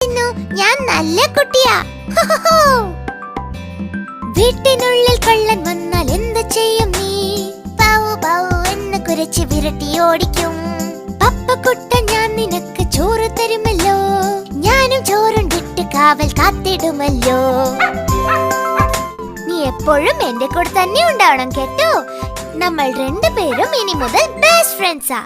പറയുന്നു, ഞാൻ നല്ല കുട്ടിയാ. വീട്ടിനുള്ളിൽ കള്ളൻ വന്നാൽ എന്ത് ചെയ്യും നീ? ബൗ ബൗ എന്ന് കുരച്ച് വിരട്ടി ഓടിക്കും. പപ്പക്കുട്ട, ഞാൻ നിനക്ക് ചോറ് തരുമല്ലോ. ഞാനും ചോറുണ്ടിട്ട് കാവൽ കാത്തിടുമല്ലോ. നീ എപ്പോഴും എന്റെ കൂടെ തന്നെ ഉണ്ടാവണം കേട്ടോ. നമ്മൾ രണ്ടുപേരും ഇനി മുതൽ ബെസ്റ്റ് ഫ്രണ്ട്സാ.